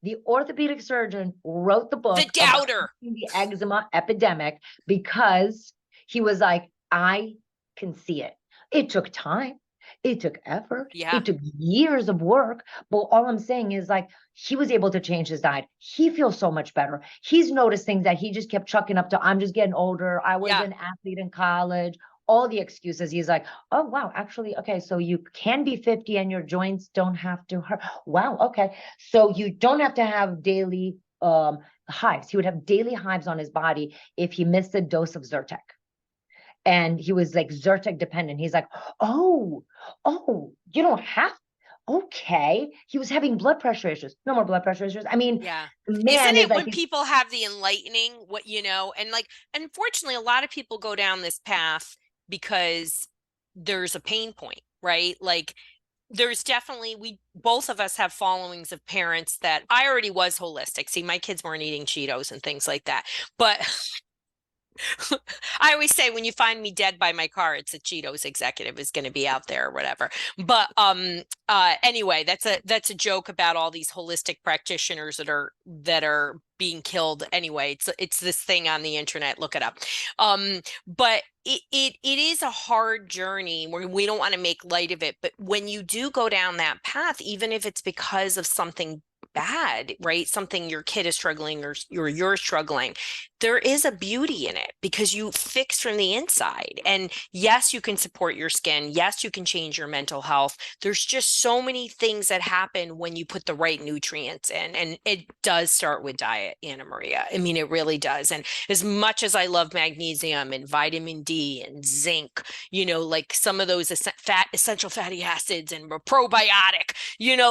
S2: The orthopedic surgeon wrote the
S1: The
S2: book about
S1: doubter.
S2: ending the eczema epidemic, because he was like, I can see it. It took time. It took effort.
S1: Yeah.
S2: It took years of work. But all I'm saying is, like, he was able to change his diet. He feels so much better. He's noticed things that he just kept chucking up to. I'm just getting older. I was
S1: Yeah.
S2: an athlete in college. all the excuses. He's like, oh, wow, actually, okay, so you can be 50 and your joints don't have to hurt. Wow, okay. So you don't have to have daily hives. He would have daily hives on his body if he missed a dose of Zyrtec. And he was like Zyrtec dependent. He's like, oh, you don't have, okay. He was having blood pressure issues. No more blood pressure issues. I mean,
S1: Yeah.
S2: the
S1: Isn't
S2: man is
S1: it
S2: like,
S1: when people have the enlightening, what, and like, unfortunately, a lot of people go down this path because there's a pain point, right? Like, there's definitely, we both of us have followings of parents that I already was holistic. See, my kids weren't eating Cheetos and things like that. But I always say when you find me dead by my car, it's a Cheetos executive is going to be out there or whatever. But anyway, that's a joke about all these holistic practitioners that are being killed. Anyway, it's this thing on the internet. Look it up. But it is a hard journey where we don't want to make light of it. But when you do go down that path, even if it's because of something bad, right? Something your kid is struggling or you're struggling, there is a beauty in it because you fix from the inside. And yes, you can support your skin. Yes, you can change your mental health. There's just so many things that happen when you put the right nutrients in. And it does start with diet, Anna Maria. I mean, it really does. And as much as I love magnesium and vitamin D and zinc, like some of those essential fatty acids and probiotic,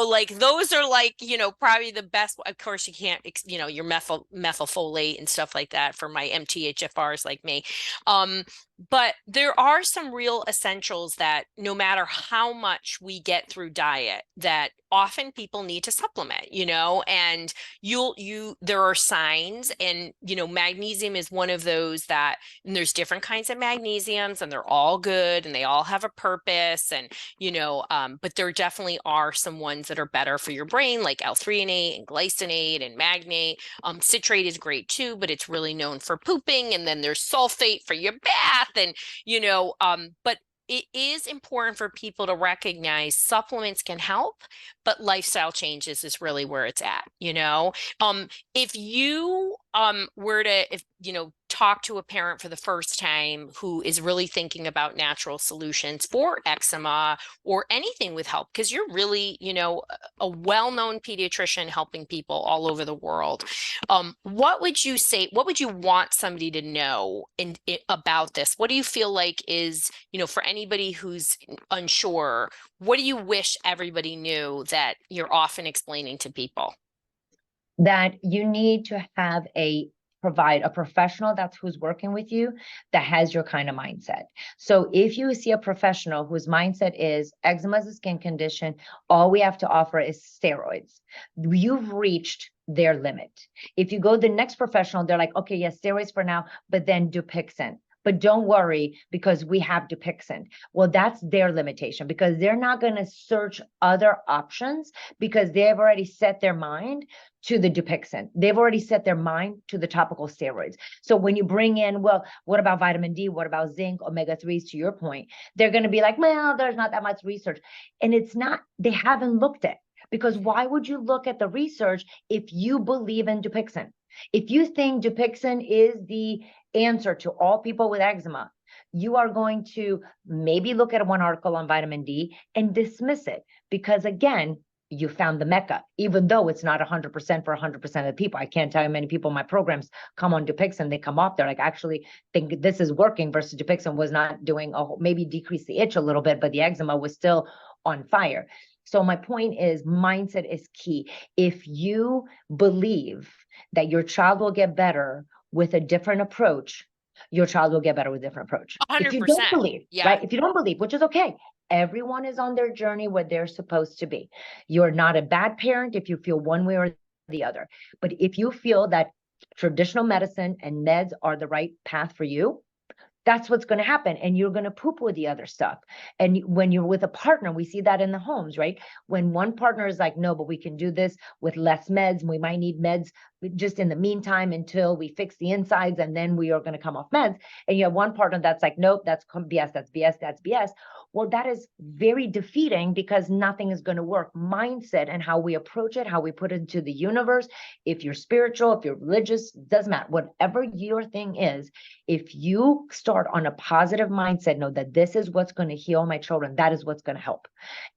S1: like those are like, probably the best. Of course, you can't, your methylfolate and stuff like that for my MTHFRs like me. But there are some real essentials that no matter how much we get through diet, that often people need to supplement, and there are signs, and, magnesium is one of those that, and there's different kinds of magnesiums and they're all good and they all have a purpose. And, but there definitely are some ones that are better for your brain, like L-threonate and glycinate and magnate. Citrate is great too, but it's really known for pooping. And then there's sulfate for your bath. And, but it is important for people to recognize supplements can help, but lifestyle changes is really where it's at, if you were to, talk to a parent for the first time who is really thinking about natural solutions for eczema or anything with help, because you're really, a well-known pediatrician helping people all over the world. What would you say, what would you want somebody to know about this? What do you feel like is, for anybody who's unsure, what do you wish everybody knew that you're often explaining to people?
S2: That you need to have provide a professional that's who's working with you that has your kind of mindset. So if you see a professional whose mindset is eczema is a skin condition, all we have to offer is steroids, you've reached their limit. If you go the next professional, they're like, okay, yes, steroids for now, but then Dupixent. But don't worry because we have Dupixent. Well, that's their limitation because they're not going to search other options because they've already set their mind to the Dupixent. They've already set their mind to the topical steroids. So when you bring in, well, what about vitamin D? What about zinc, omega-3s, to your point? They're going to be like, well, there's not that much research. And it's not, they haven't looked at. Because why would you look at the research if you believe in Dupixent? If you think Dupixent is the answer to all people with eczema, you are going to maybe look at one article on vitamin D and dismiss it because, again, you found the Mecca, even though it's not 100% for 100% of the people. I can't tell you many people in my programs come on Dupixent, they come off, they're like, actually think this is working versus Dupixent was not doing, maybe decrease the itch a little bit, but the eczema was still on fire. So my point is mindset is key. If you believe that your child will get better with a different approach, your child will get better with a different approach. If you don't
S1: 100%.
S2: believe,
S1: Yeah.
S2: right? If you don't believe, which is okay. Everyone is on their journey where they're supposed to be. You're not a bad parent if you feel one way or the other. But if you feel that traditional medicine and meds are the right path for you, that's what's going to happen. And you're going to poop with the other stuff. And when you're with a partner, we see that in the homes, right? When one partner is like, no, but we can do this with less meds. We might need meds just in the meantime until we fix the insides, and then we are going to come off meds. And you have one partner that's like, nope, that's BS, that's BS, that's BS. Well, that is very defeating because nothing is going to work. Mindset and how we approach it, how we put it into the universe. If you're spiritual, if you're religious, doesn't matter. Whatever your thing is, if you start on a positive mindset, know that this is what's going to heal my children, that is what's going to help.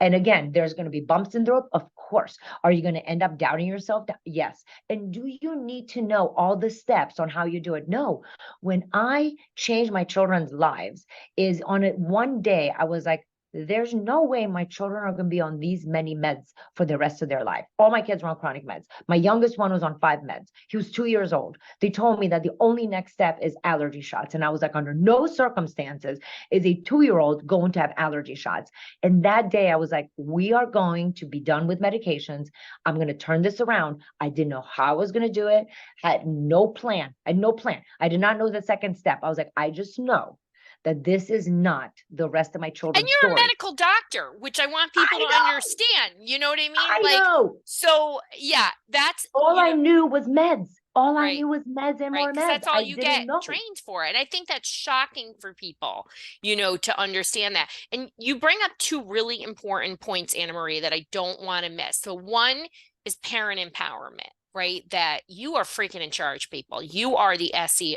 S2: And again, there's going to be bumps in the road, of course. Are you going to end up doubting yourself? Yes. And do you need to know all the steps on how you do it? No. When I changed my children's lives, is on it one day, I was like, there's no way my children are going to be on these many meds for the rest of their life. All my kids were on chronic meds. My youngest one was on 5 meds. He was 2 years old. They told me that the only next step is allergy shots. And I was like, under no circumstances is a 2-year-old going to have allergy shots. And that day I was like, we are going to be done with medications. I'm going to turn this around. I didn't know how I was going to do it. Had no plan. I had no plan. I did not know the second step. I was like, I just know that this is not the rest of my
S1: And
S2: children's
S1: you're a
S2: story.
S1: medical doctor, which I want people to understand. You know what I mean?
S2: I
S1: Like,
S2: know.
S1: so yeah, that's
S2: All I knew was meds. All I
S1: right,
S2: knew was meds and
S1: right.
S2: more
S1: Because
S2: meds.
S1: that's all
S2: I
S1: you
S2: didn't
S1: get
S2: know.
S1: trained for. And I think that's shocking for people, to understand that. And you bring up two really important points, Anna Marie, that I don't want to miss. So one is parent empowerment, right? That you are freaking in charge, people. You are the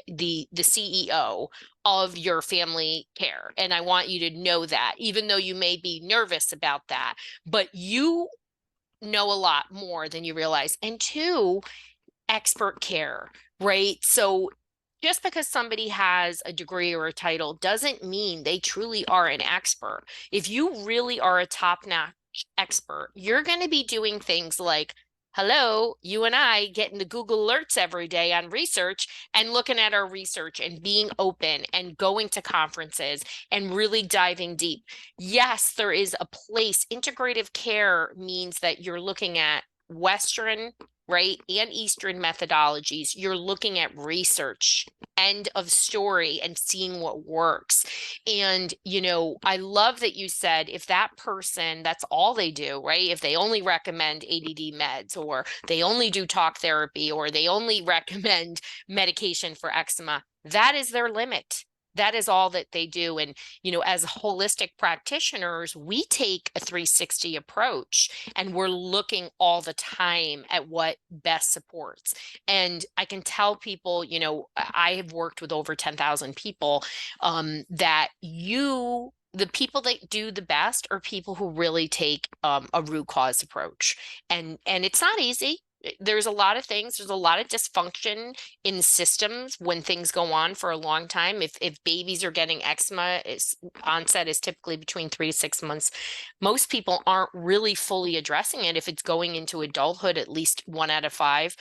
S1: the CEO of your family care. And I want you to know that, even though you may be nervous about that, but you know a lot more than you realize. And two, expert care, right? So just because somebody has a degree or a title doesn't mean they truly are an expert. If you really are a top-notch expert, you're going to be doing things like, hello, you and I getting the Google alerts every day on research and looking at our research and being open and going to conferences and really diving deep. Yes, there is a place. Integrative care means that you're looking at Western, right, and Eastern methodologies. You're looking at research, end of story, and seeing what works. And, I love that you said if that person, that's all they do, right? If they only recommend ADD meds, or they only do talk therapy, or they only recommend medication for eczema, that is their limit. That is all that they do. And, as holistic practitioners, we take a 360 approach, and we're looking all the time at what best supports. And I can tell people, I have worked with over 10,000 people, that the people that do the best are people who really take a root cause approach. And it's not easy. There's a lot of things. There's a lot of dysfunction in systems when things go on for a long time. If babies are getting eczema, onset is typically between 3 to 6 months. Most people aren't really fully addressing it. If it's going into adulthood, at least 1 out of 5,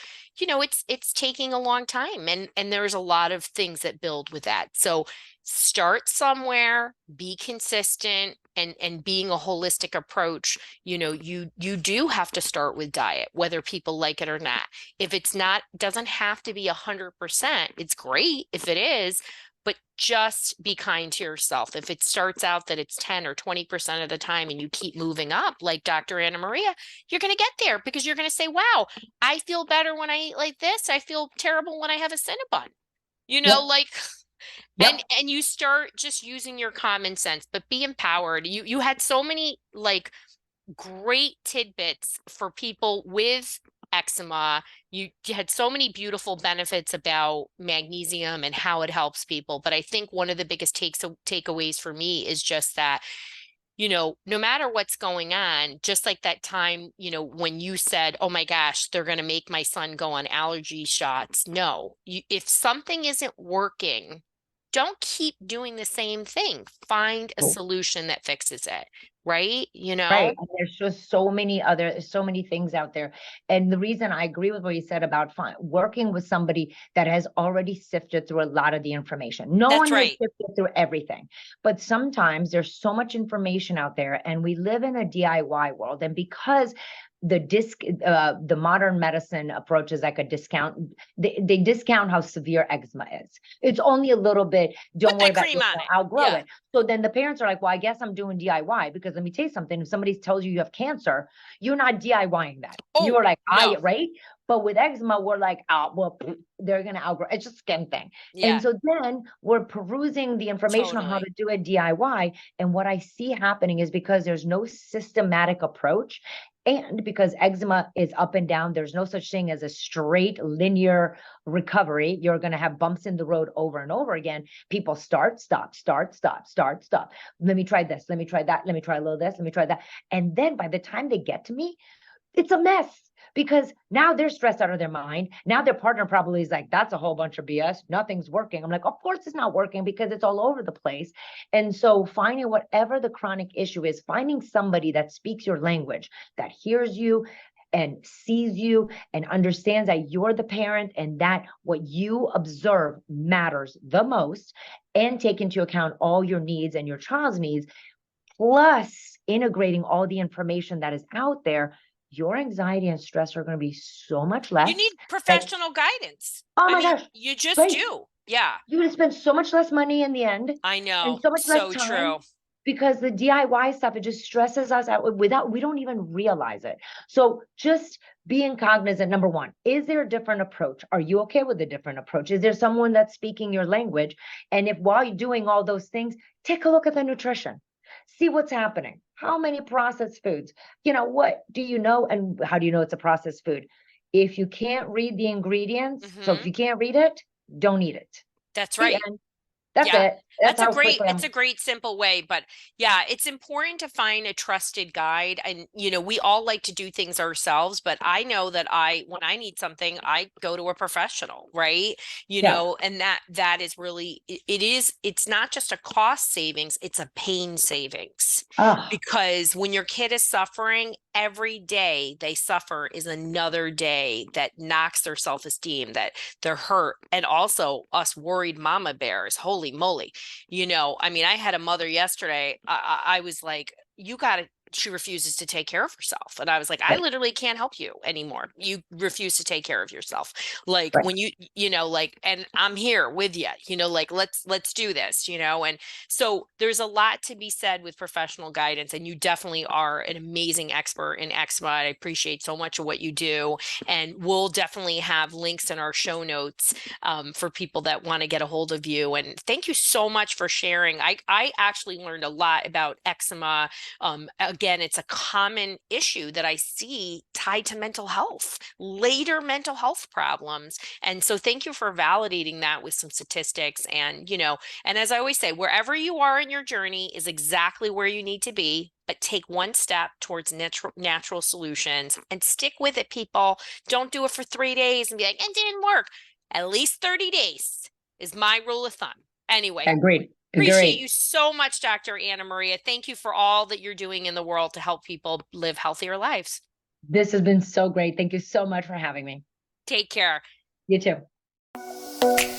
S1: it's taking a long time. And there's a lot of things that build with that. So start somewhere, be consistent, and being a holistic approach, you do have to start with diet, whether people like it or not. If it's not, doesn't have to be 100%. It's great if it is, but just be kind to yourself. If it starts out that it's 10 or 20% of the time and you keep moving up, like Dr. Anna Maria, you're going to get there because you're going to say, wow, I feel better when I eat like this. I feel terrible when I have a Cinnabon,
S2: Yep.
S1: like.
S2: Yep.
S1: And you start just using your common sense, but be empowered. You had so many like great tidbits for people with eczema. You had so many beautiful benefits about magnesium and how it helps people. But I think one of the biggest takeaways for me is just that, no matter what's going on, just like that time, when you said, oh my gosh, they're going to make my son go on allergy shots. No, if something isn't working, don't keep doing the same thing. Find a solution that fixes it, right?
S2: Right. And there's just so many things out there. And the reason I agree with what you said about working with somebody that has already sifted through a lot of the information. No
S1: That's
S2: one has
S1: right.
S2: sifted through everything, but sometimes there's so much information out there, and we live in a DIY world. And because the modern medicine approach is like a discount. They discount how severe eczema is. It's only a little bit. Don't
S1: Put
S2: worry
S1: that
S2: about
S1: cream
S2: it.
S1: on it.
S2: I'll grow
S1: Yeah.
S2: it. So then the parents are like, well, I guess I'm doing DIY, because let me tell you something. If somebody tells you you have cancer, you're not DIYing that. You
S1: Oh,
S2: are like,
S1: no.
S2: right? But with eczema, we're like, oh, well, they're going to outgrow. It's just a skin thing.
S1: Yeah,
S2: And so then we're perusing the information on how
S1: totally.
S2: to do it DIY. And what I see happening is, because there's no systematic approach, and because eczema is up and down, there's no such thing as a straight linear recovery. You're going to have bumps in the road over and over again. People start, stop, start, stop, start, stop. Let me try this. Let me try that. Let me try a little this. Let me try that. And then by the time they get to me, it's a mess, because now they're stressed out of their mind. Now their partner probably is like, that's a whole bunch of BS. Nothing's working. I'm like, of course it's not working, because it's all over the place. And so finding whatever the chronic issue is, finding somebody that speaks your language, that hears you and sees you and understands that you're the parent and that what you observe matters the most, and take into account all your needs and your child's needs, plus integrating all the information that is out there, your anxiety and stress are going to be so much
S1: You need
S2: less. Like,
S1: professional guidance.
S2: oh
S1: I
S2: my
S1: mean,
S2: gosh,
S1: you just
S2: right?
S1: do. Yeah,
S2: You're going to spend so much less money in the end,
S1: I
S2: and
S1: know.
S2: so much less
S1: So
S2: time,
S1: true.
S2: because the DIY stuff, it just stresses us out without, we don't even realize it. So just being cognizant, number one, is there a different approach? Are you okay with a different approach? Is there someone that's speaking your language? And if while you're doing all those things, take a look at the nutrition. See what's happening. How many processed foods? What do you know? And how do you know it's a processed food? If you can't read the ingredients, so if
S1: Hmm.
S2: you can't read it, don't eat it.
S1: That's
S2: The
S1: right.
S2: end. That's
S1: Yeah.
S2: it. That's how quickly
S1: It's
S2: I'm.
S1: a great simple way, but yeah, it's important to find a trusted guide. And we all like to do things ourselves, but I know that when I need something, I go to a professional, right?
S2: Yeah.
S1: And that is really it's not just a cost savings, it's a pain savings.
S2: Oh,
S1: Because when your kid is suffering, every day they suffer is another day that knocks their self-esteem, that they're hurt. And also us worried mama bears, holy moly. I mean, I had a mother yesterday. I was like, you got to, she refuses to take care of herself. And I was like, I
S2: right,
S1: literally can't help you anymore. You refuse to take care of yourself. Like
S2: right.
S1: when like, and I'm here with you, like, let's do this, and so there's a lot to be said with professional guidance. And you definitely are an amazing expert in eczema. I appreciate so much of what you do. And we'll definitely have links in our show notes for people that want to get a hold of you. And thank you so much for sharing. I actually learned a lot about eczema. Again, it's a common issue that I see tied to mental health, later mental health problems. And so thank you for validating that with some statistics. And as I always say, wherever you are in your journey is exactly where you need to be. But take one step towards natural solutions and stick with it, people. Don't do it for 3 days and be like, it didn't work. At least 30 days is my rule of thumb. Anyway,
S2: Agreed.
S1: appreciate
S2: Agreed.
S1: you so much, Dr. Anna Maria. Thank you for all that you're doing in the world to help people live healthier lives.
S2: This has been so great. Thank you so much for having me.
S1: Take care.
S2: You too.